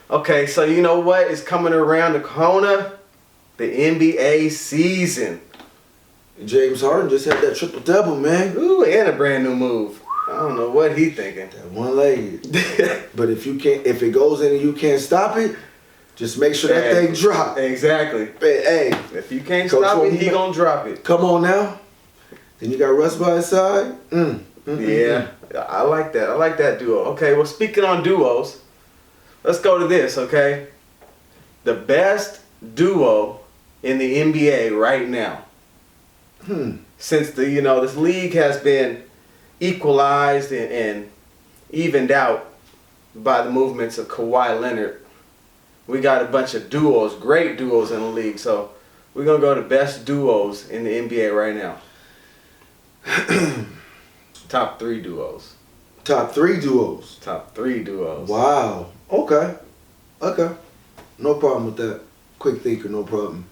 Okay, so you know what is coming around the corner? The NBA season. James Harden just had that triple-double, man. Ooh, and a brand new move. I don't know what he thinking. That one-legged. But if it goes in and you can't stop it, just make sure that thing drop. Exactly. Hey, if you can't stop it, he gonna drop it. Come on now. Then you got Russ by his side. Yeah, I like that. I like that duo. Okay, well, speaking on duos, let's go to this, okay? The best duo in the NBA right now. Since this league has been equalized and evened out by the movements of Kawhi Leonard, we got a bunch of duos, great duos in the league. So we're going to go to best duos in the NBA right now. Top 3 duos. Top 3 duos. Top 3 duos. Wow. Okay. No problem with that. Quick thinker, no problem.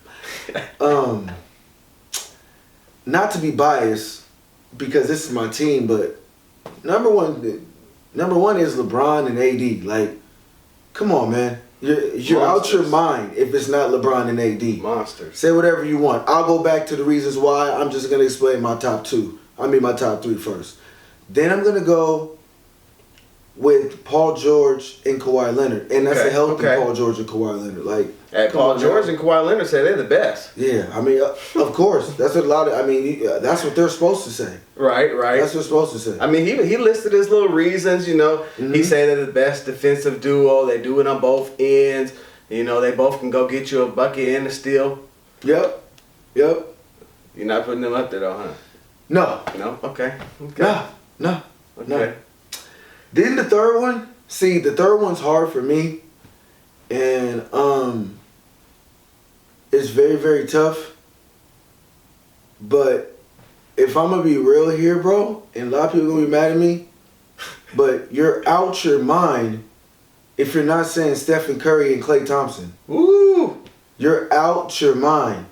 Not to be biased, because this is my team, but number one is LeBron and AD. Like, come on, man. You're out your mind if it's not LeBron and AD. Monsters. Say whatever you want. I'll go back to the reasons why. I'm just going to explain my top 3 first. Then I'm going to go with Paul George and Kawhi Leonard. And that's a healthy Paul George and Kawhi Leonard. Like, Paul George and Kawhi Leonard say they're the best. Yeah, I mean, of course. That's what that's what they're supposed to say. Right. That's what they're supposed to say. I mean, he listed his little reasons, He said they're the best defensive duo. They do it on both ends. They both can go get you a bucket and a steal. Yep. You're not putting them up there, though, huh? No. No? Okay. No. Okay. Then the third one, the third one's hard for me. And it's very, very tough. But if I'm going to be real here, bro, and a lot of people are going to be mad at me, but you're out your mind if you're not saying Stephen Curry and Klay Thompson. Ooh! You're out your mind.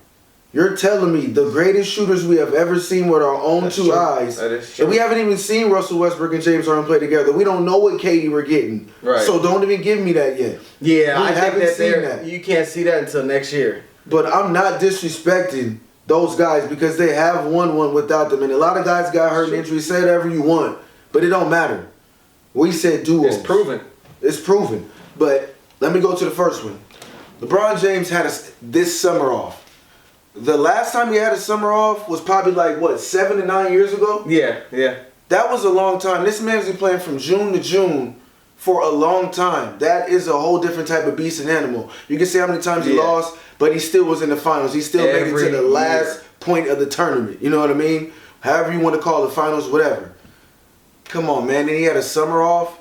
You're telling me the greatest shooters we have ever seen with our own two eyes. That is true. And we haven't even seen Russell Westbrook and James Harden play together. We don't know what KD we're getting. Right. So don't even give me that yet. Yeah, I haven't think seen that. You can't see that until next year. But I'm not disrespecting those guys because they have won one without them. And a lot of guys got hurt and injuries. Say whatever you want. But it don't matter. We said duos. It's proven. But let me go to the first one. LeBron James had this summer off. The last time he had a summer off was probably 7 to 9 years ago? Yeah. That was a long time. This man's been playing from June to June for a long time. That is a whole different type of beast and animal. You can see how many times he lost, but he still was in the finals. He still made it to the last point of the tournament. You know what I mean? However you want to call it, finals, whatever. Come on, man. Then he had a summer off,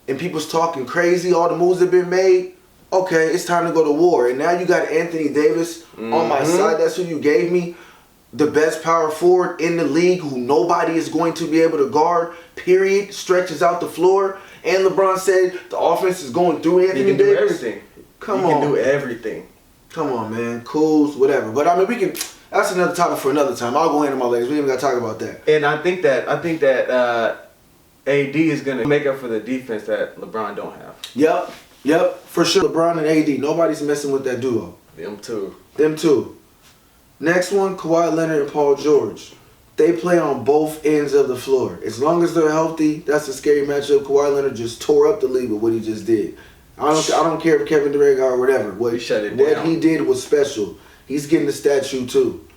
and people's talking crazy. All the moves have been made. Okay, it's time to go to war. And now you got Anthony Davis on my side. That's who you gave me. The best power forward in the league who nobody is going to be able to guard, period. Stretches out the floor. And LeBron said the offense is going through Anthony Davis. He can do everything. He can do everything. Come on, man. Cools, whatever. But, I mean, we can... That's another topic for another time. I'll go into my legs. We ain't even got to talk about that. And I think that AD is going to make up for the defense that LeBron don't have. Yep, for sure. LeBron and AD. Nobody's messing with that duo. Them two. Next one, Kawhi Leonard and Paul George. They play on both ends of the floor. As long as they're healthy, that's a scary matchup. Kawhi Leonard just tore up the league with what he just did. I don't care if Kevin Durant or whatever. What he did was special. He's getting the statue too.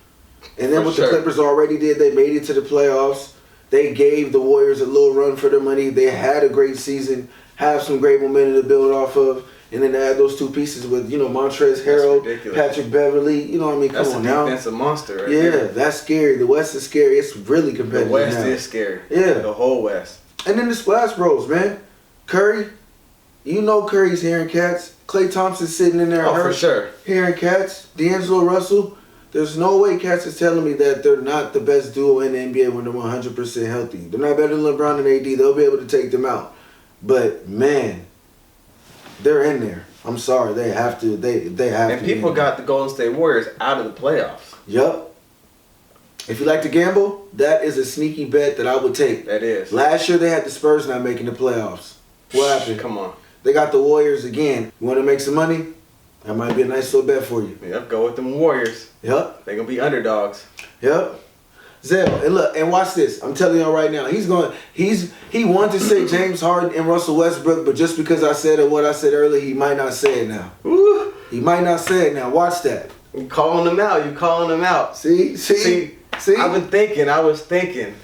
And then the Clippers already did, they made it to the playoffs. They gave the Warriors a little run for their money. They had a great season. Have some great momentum to build off of, and then add those two pieces with, Montrezl Harrell, Patrick Beverly. You know what I mean? Come on now. That's a defensive monster right there. That's scary. The West is scary. It's really competitive. The West is scary. Yeah. The whole West. And then the Splash Bros, man. Curry. Curry's hearing cats. Klay Thompson's sitting in there for sure. Hearing cats. D'Angelo Russell. There's no way cats is telling me that they're not the best duo in the NBA when they're 100% healthy. They're not better than LeBron and AD. They'll be able to take them out. But man, they're in there. I'm sorry, they have to. They have to. And people got the Golden State Warriors out of the playoffs. Yup. If you like to gamble, that is a sneaky bet that I would take. That is. Last year they had the Spurs not making the playoffs. What happened? Come on. They got the Warriors again. You want to make some money? That might be a nice little bet for you. Yep, go with them Warriors. Yep. They're going to be underdogs. Yep. Zell, and look, and watch this. I'm telling y'all right now, he wanted to say James Harden and Russell Westbrook, but just because I said it, what I said earlier, he might not say it now. Ooh. He might not say it now. Watch that. You calling them out. You calling them out. See? I was thinking.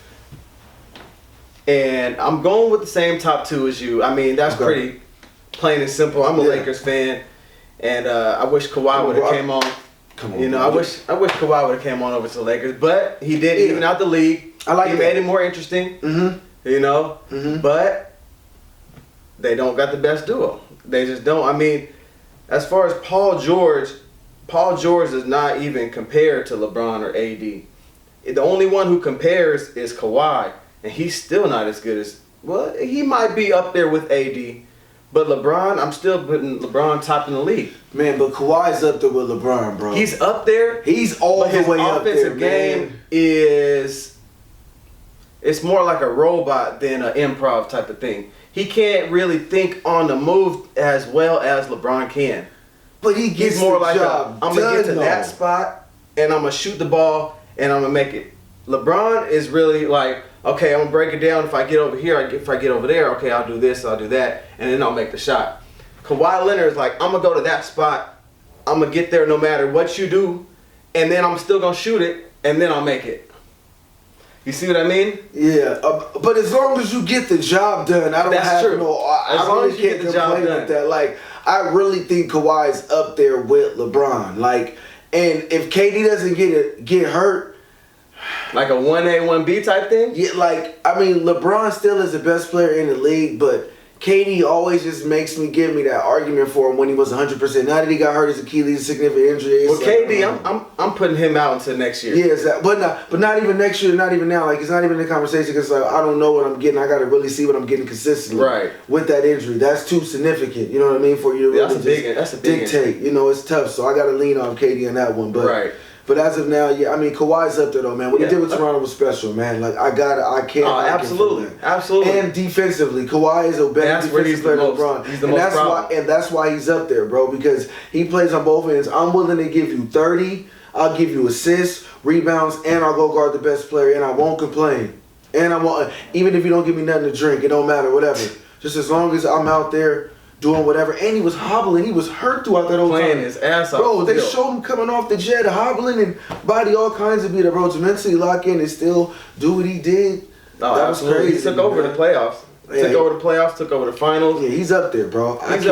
And I'm going with the same top two as you. I mean, that's pretty plain and simple. I'm a Lakers fan. And I wish Kawhi would have came on. Come on. You know, I wish Kawhi would have came on over to the Lakers, but he did even out the league. I like he made it more interesting. Mm-hmm. You know, but they don't got the best duo. They just don't. I mean, as far as Paul George is not even compared to LeBron or AD. The only one who compares is Kawhi, and he's still not as good as. Well, he might be up there with AD. But LeBron, I'm still putting LeBron top in the league. Man, but Kawhi's up there with LeBron, bro. He's up there. He's all the way up there, his offensive game is... It's more like a robot than an improv type of thing. He can't really think on the move as well as LeBron can. But he gets more the like job I'm going to get to done, that spot, and I'm going to shoot the ball, and I'm going to make it. LeBron is really like... Okay, I'm going to break it down. If I get over here, if I get over there, okay, I'll do this, I'll do that, and then I'll make the shot. Kawhi Leonard is like, I'm going to go to that spot. I'm going to get there no matter what you do, and then I'm still going to shoot it, and then I'll make it. You see what I mean? Yeah, but as long as you get the job done, I don't That's have true. no... I really can't complain with that. Like, I really think Kawhi's up there with LeBron. Like, and if KD doesn't get hurt... Like a 1A, 1B type thing? Yeah, like, I mean, LeBron still is the best player in the league, but KD always just give me that argument for him when he was 100%. Now that he got hurt his Achilles, significant injury. Well, KD, I'm putting him out until next year. Yeah, but not even next year, not even now. Like, it's not even in the conversation because like, I don't know what I'm getting. I got to really see what I'm getting consistently with that injury. That's too significant, you know what I mean, for you to really that's a big dictate. You know, it's tough, so I got to lean on KD on that one. But But as of now, yeah, I mean, Kawhi's up there though, man. What he did with Toronto was special, man. Like, I can't. Oh, absolutely. And defensively, Kawhi is a better defensive player than LeBron. He's the most problem. And that's why he's up there, bro, because he plays on both ends. I'm willing to give you 30. I'll give you assists, rebounds, and I'll go guard the best player, and I won't complain. And I won't, even if you don't give me nothing to drink, it don't matter, whatever. Just as long as I'm out there doing whatever. And he was hobbling. He was hurt throughout that whole time. Playing his ass off. Bro, they showed him coming off the jet, hobbling and body all kinds of beat. Bro, to mentally lock in and still do what he did. Oh, that was crazy. He took over the playoffs. Took over the playoffs, took over the finals. Yeah, he's up there, bro. He's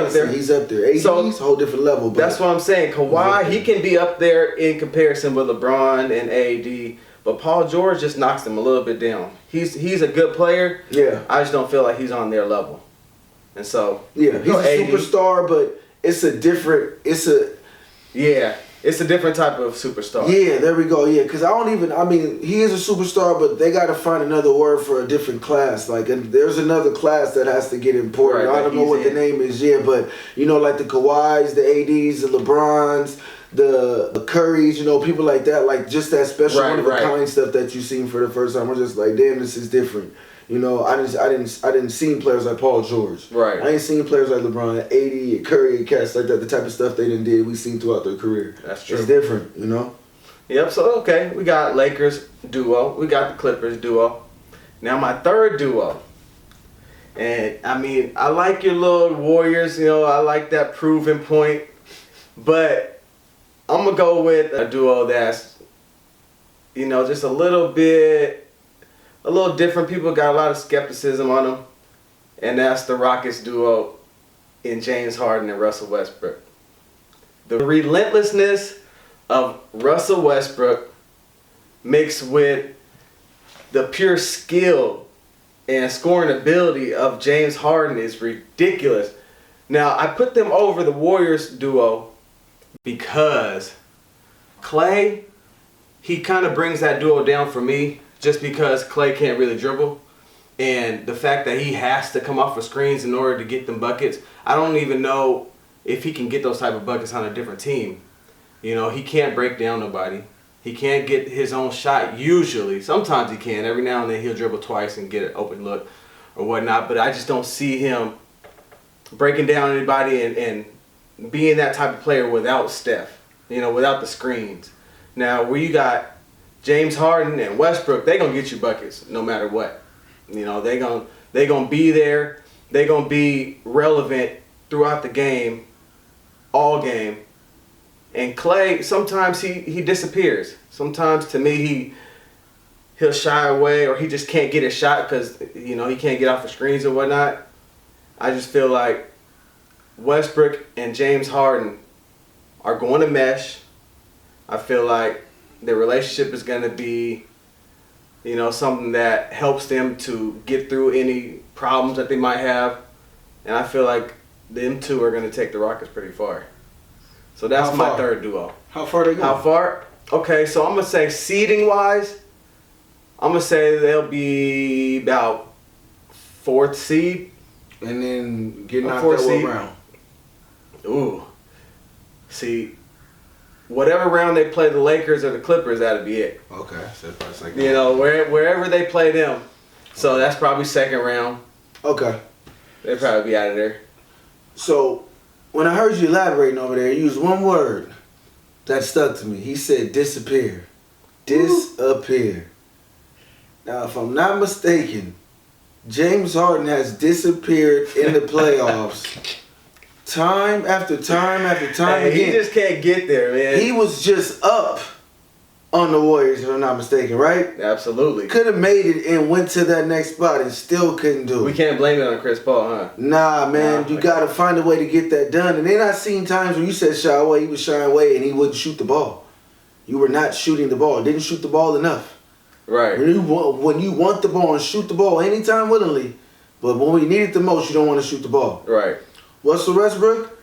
up there. AD's a whole different level. But that's what I'm saying. Kawhi, he can be up there in comparison with LeBron and AD. But Paul George just knocks him a little bit down. He's a good player. Yeah. I just don't feel like he's on their level. And so yeah, he's a superstar, but it's a different type of superstar. Yeah, there we go. Yeah, because he is a superstar, but they got to find another word for a different class. Like, there's another class that has to get important. Right, I don't know what the name is. Yeah, but you know, like the Kawhis, the ADs, the LeBrons, the Currys, you know, people like that. Like just that special one of a kind stuff that you seen for the first time. We're just like, damn, this is different. You know, I didn't see players like Paul George. Right. I ain't seen players like LeBron, AD, Curry, and cats like that. The type of stuff they did, we seen throughout their career. That's true. It's different, you know. Yep. So okay, we got Lakers duo, we got the Clippers duo. Now my third duo, and I mean I like your little Warriors. You know, I like that proven point, but I'm gonna go with a duo that's, you know, just a little different. People got a lot of skepticism on them, and that's the Rockets duo in James Harden and Russell Westbrook. The relentlessness of Russell Westbrook mixed with the pure skill and scoring ability of James Harden is ridiculous. Now, I put them over the Warriors duo because Klay, he kind of brings that duo down for me. Just because Klay can't really dribble, and the fact that he has to come off of screens in order to get them buckets, I don't even know if he can get those type of buckets on a different team. You know, he can't break down nobody. He can't get his own shot usually. Sometimes he can. Every now and then he'll dribble twice and get an open look or whatnot, but I just don't see him breaking down anybody and being that type of player without Steph. Without the screens. Now, where you got James Harden and Westbrook, they gonna get you buckets no matter what. They gonna be there. They gonna be relevant throughout the game, all game. And Klay, sometimes he disappears. Sometimes to me he'll shy away, or he just can't get a shot because he can't get off the screens or whatnot. I just feel like Westbrook and James Harden are going to mesh. I feel like their relationship is going to be, something that helps them to get through any problems that they might have. And I feel like them two are going to take the Rockets pretty far. So that's my third duo. How far they go? How far? Okay, so I'm going to say seeding-wise, I'm going to say they'll be about 4th seed. And then get knocked out one round. Ooh. See, whatever round they play the Lakers or the Clippers, that'll be it. Okay, so it's like wherever they play them. So that's probably 2nd round. Okay. They'll probably be out of there. So, when I heard you elaborating over there, you used one word that stuck to me. He said disappear. Disappear. Now, if I'm not mistaken, James Harden has disappeared in the playoffs time after time after time again. He just can't get there, man. He was just up on the Warriors, if I'm not mistaken, right? Absolutely. Could have made it and went to that next spot and still couldn't do it. We can't blame it on Chris Paul, huh? Nah, man. You got to find a way to get that done. And then I seen times when you said shy away, he was shying away and he wouldn't shoot the ball. You were not shooting the ball. Didn't shoot the ball enough. Right. When you want the ball and shoot the ball anytime willingly, but when we need it the most, you don't want to shoot the ball. Right. Russell Westbrook,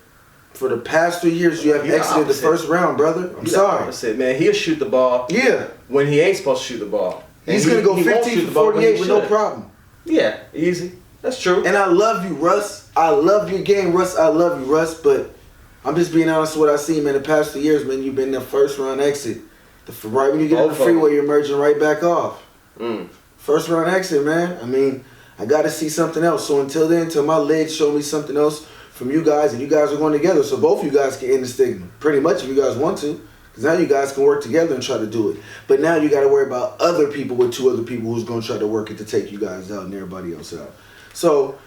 for the past 3 years, you have exited the first round, brother. I'm sorry. Opposite, man. He'll shoot the ball. Yeah. When he ain't supposed to shoot the ball. He's going to go 15 for 48 with no problem. Yeah, easy. That's true. And I love you, Russ. I love your game, Russ. I love you, Russ. But I'm just being honest with what I see, man. The past 2 years, man, you've been the first round exit. Right when you get on the freeway, you're merging right back off. First round exit, man. I mean, I got to see something else. So until then, until my legs show me something else from you guys, and you guys are going together, so both of you guys can end the stigma. Pretty much, if you guys want to. Because now you guys can work together and try to do it. But now you got to worry about other people with 2 other people who's going to try to work it to take you guys out and everybody else out. So,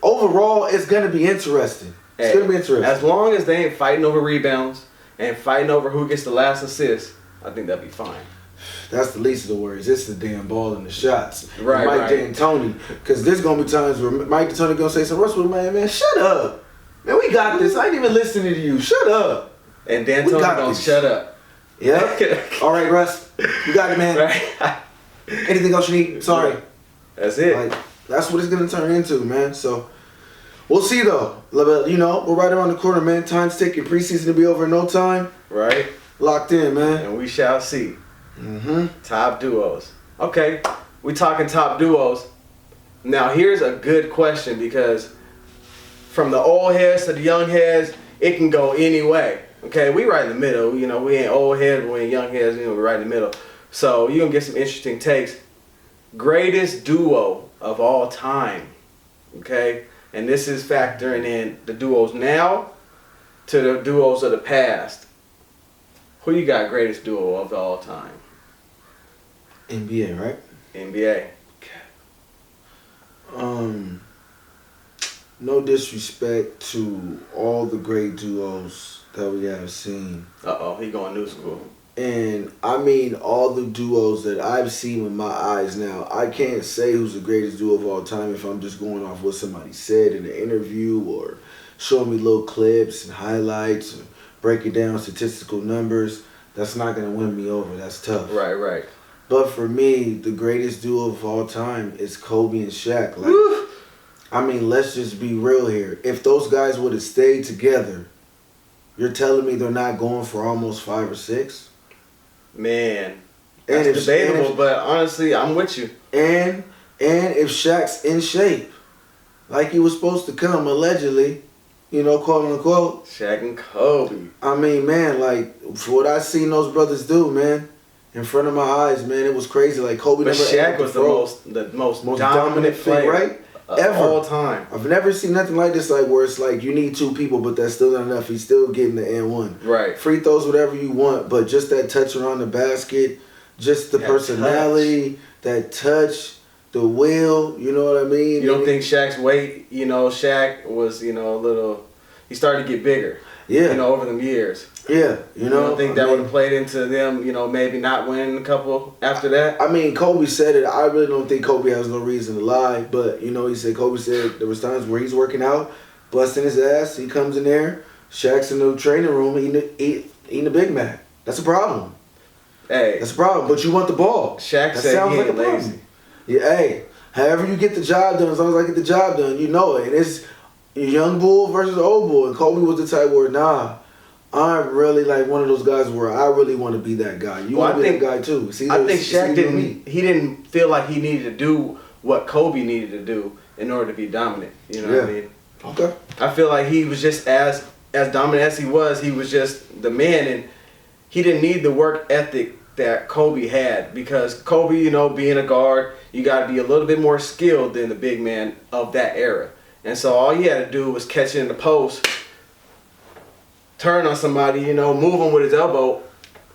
overall, it's going to be interesting. It's going to be interesting. As long as they ain't fighting over rebounds and fighting over who gets the last assist, I think that'll be fine. That's the least of the worries. It's the damn ball and the shots. Right, Mike D'Antoni. Because there's going to be times where Mike D'Antoni going to say, Russell, man, shut up. Man, we got this. I ain't even listening to you. Shut up. And D'Antoni going to shut up. Yeah. All right, Russ. You got it, man. Right. Anything else you need? Sorry. That's it. Like, that's what it's going to turn into, man. So, we'll see, though. We're right around the corner, man. Time's ticking. Preseason to be over in no time. Right. Locked in, man. And we shall see. Top duos. Okay, we talking top duos. Now here's a good question, because from the old heads to the young heads, it can go any way. Okay, we right in the middle. We ain't old heads, we ain't young heads. We're right in the middle. So you gonna get some interesting takes. Greatest duo of all time. Okay, and this is factoring in the duos now to the duos of the past. Who you got greatest duo of all time? NBA, right? NBA. No disrespect to all the great duos that we have seen. He going new school. And I mean all the duos that I've seen with my eyes now. I can't say who's the greatest duo of all time if I'm just going off what somebody said in an interview or showing me little clips and highlights or breaking down statistical numbers. That's not going to win me over. That's tough. Right. But for me, the greatest duo of all time is Kobe and Shaq. I mean, let's just be real here. If those guys would have stayed together, you're telling me they're not going for almost 5 or 6? Man, that's debatable, but honestly, I'm with you. And if Shaq's in shape, like he was supposed to come, allegedly, quote unquote. Shaq and Kobe. I mean, man, like, for what I seen those brothers do, man, in front of my eyes, man, it was crazy. Like, Kobe but never Shaq was the most dominant player, right? Ever. All time. I've never seen nothing like this, like where it's like you need two people, but that's still not enough. He's still getting the and one. Right. Free throws, whatever you want, but just that touch around the basket, just the personality, that touch, the will. You know what I mean? You don't think Shaq's weight? You know, Shaq was a little. He started to get bigger. Yeah. You know, over them years. Yeah, you don't think that would have played into them, maybe not winning a couple after that? I mean, Kobe said it. I really don't think Kobe has no reason to lie. But, Kobe said there was times where he's working out, busting his ass. He comes in there, Shaq's in the training room eating a Big Mac. That's a problem. Hey. That's a problem. But you want the ball. Shaq said he ain't lazy. Yeah, hey, however you get the job done, as long as I get the job done, you know it. And it's young bull versus old bull. And Kobe was the type where, I'm really like one of those guys where I really want to be that guy. You want to be that guy too. I think Shaq didn't feel like he needed to do what Kobe needed to do in order to be dominant. You know what I mean? Okay. I feel like he was just as dominant as he was just the man, and he didn't need the work ethic that Kobe had, because Kobe, being a guard, you got to be a little bit more skilled than the big man of that era. And so all he had to do was catch it in the post, turn on somebody, move him with his elbow,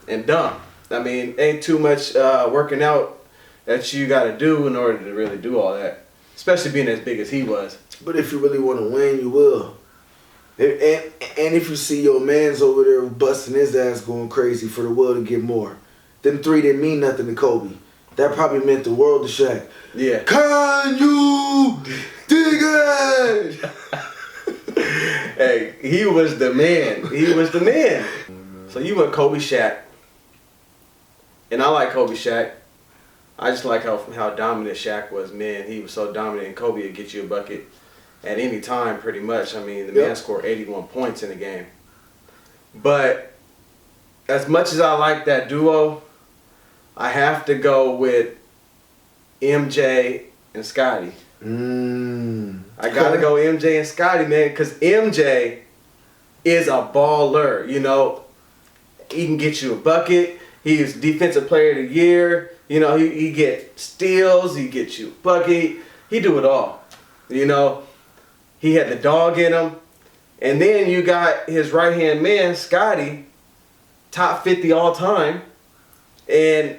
and dunk. I mean, ain't too much working out that you got to do in order to really do all that, especially being as big as he was. But if you really want to win, you will. And if you see your man's over there busting his ass going crazy for the will to get more, them three didn't mean nothing to Kobe. That probably meant the world to Shaq. Yeah. Can you dig it? Hey, he was the man. He was the man. So you went Kobe Shaq. And I like Kobe Shaq. I just like how dominant Shaq was. Man, he was so dominant, and Kobe would get you a bucket at any time pretty much. I mean, the man scored 81 points in the game. But as much as I like that duo, I have to go with MJ and Scotty. I gotta go MJ and Scotty, man, because MJ is a baller. He can get you a bucket. He is defensive player of the year. He get steals. He gets you a bucket. He do it all. He had the dog in him. And then you got his right hand man, Scotty, top 50 all time, and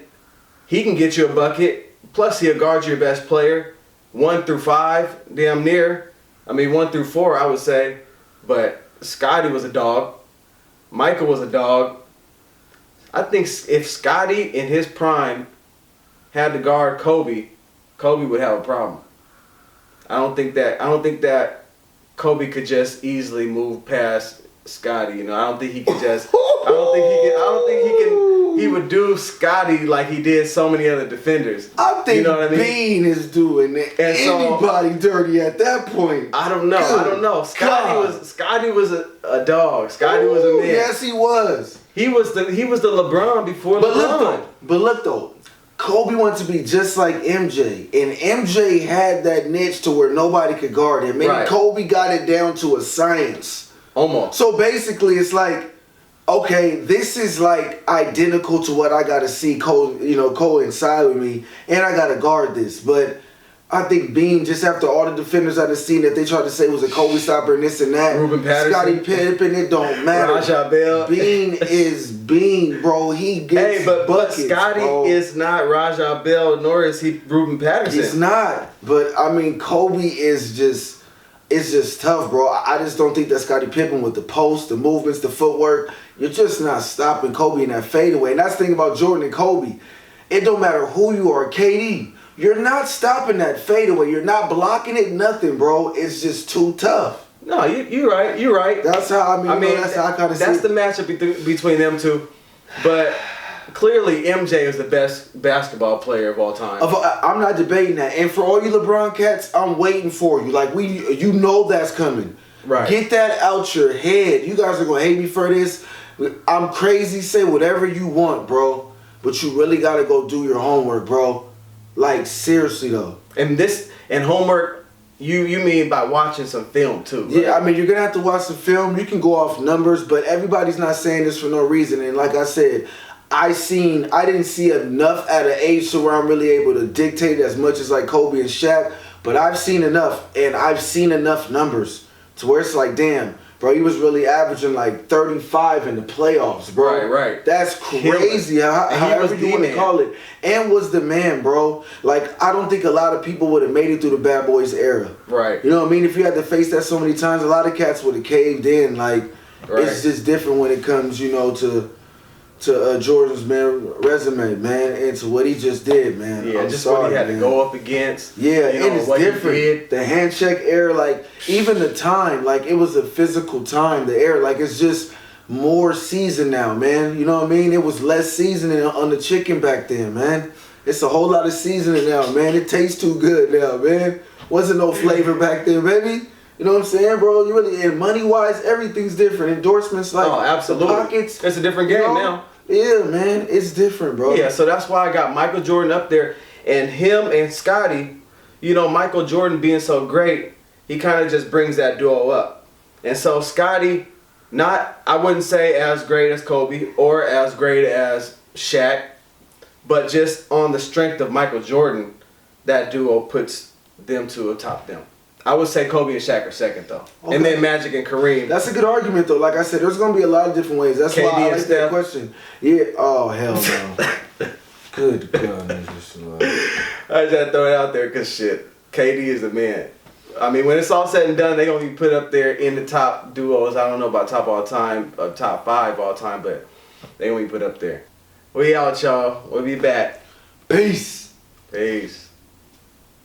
he can get you a bucket. Plus, he'll guard your best player. 1 through 5, damn near. I mean, 1 through 4, I would say. But Scotty was a dog. Michael was a dog. I think if Scotty in his prime had to guard Kobe would have a problem. I don't think that Kobe could just easily move past Scotty. I don't think he could just. I don't think he can. He would do Scotty like he did so many other defenders. I think Bean is doing anybody dirty at that point. I don't know. Scotty was a dog. Scotty was a man. Yes, he was. He was the LeBron before LeBron. But look though, Kobe wanted to be just like MJ, and MJ had that niche to where nobody could guard him. And Kobe got it down to a science. Almost. So basically, it's like, okay, this is like identical to what I gotta see Cole inside with me, and I gotta guard this. But I think Bean, just after all the defenders I've seen that they tried to say was a Kobe stopper and this and that, Ruben Patterson, Scottie Pippen, it don't matter. Rajah Bell. Bean is Bean, bro. He gets buckets, Scotty is not Rajah Bell, nor is he Ruben Patterson. He's not. But I mean, Kobe is just. It's just tough, bro. I just don't think that Scottie Pippen with the post, the movements, the footwork, you're just not stopping Kobe in that fadeaway. And that's the thing about Jordan and Kobe. It don't matter who you are, KD. You're not stopping that fadeaway. You're not blocking it, nothing, bro. It's just too tough. No, you're right. You're right. That's how that's how I kind of see it. That's the matchup between them two. But clearly, MJ is the best basketball player of all time. I'm not debating that. And for all you LeBron cats, I'm waiting for you. Like, you know that's coming. Right. Get that out your head. You guys are going to hate me for this. I'm crazy. Say whatever you want, bro. But you really got to go do your homework, bro. Like, seriously, though. And homework, you mean by watching some film, too, right? Yeah, I mean, you're going to have to watch some film. You can go off numbers, but everybody's not saying this for no reason. And like I said, I didn't see enough at an age to where I'm really able to dictate as much as like Kobe and Shaq. But I've seen enough, and I've seen enough numbers to where it's like, damn, bro, he was really averaging like 35 in the playoffs, bro. Right. That's crazy. However you want to call it. And was the man, bro. Like, I don't think a lot of people would have made it through the Bad Boys era. Right. You know what I mean? If you had to face that so many times, a lot of cats would have caved in. Like, it's just different when it comes, you know, to Jordan's resume, man, and to what he just did, man. Yeah, just what he had to go up against. Yeah, and it's different. The hand check era, like, even the time, like, it was a physical time, the era. Like, it's just more seasoned now, man. You know what I mean? It was less seasoning on the chicken back then, man. It's a whole lot of seasoning now, man. It tastes too good now, man. Wasn't no flavor back then, baby. You know what I'm saying, bro? You really, and money-wise, everything's different. Endorsements, like, absolutely. The pockets. It's a different game now. Yeah, man, it's different, bro. Yeah, so that's why I got Michael Jordan up there, and him and Scotty. You know, Michael Jordan being so great, he kind of just brings that duo up. And so Scotty, I wouldn't say as great as Kobe or as great as Shaq, but just on the strength of Michael Jordan, that duo puts them to atop them. I would say Kobe and Shaq are second, though. Okay. And then Magic and Kareem. That's a good argument, though. Like I said, there's going to be a lot of different ways. That's why I like that question. Yeah. Oh, hell no. Good God. I just had to throw it out there because, shit, KD is the man. I mean, when it's all said and done, they're going to be put up there in the top duos. I don't know about top all time, top 5 all time, but they're going to be put up there. We out, y'all. We'll be back. Peace. Peace.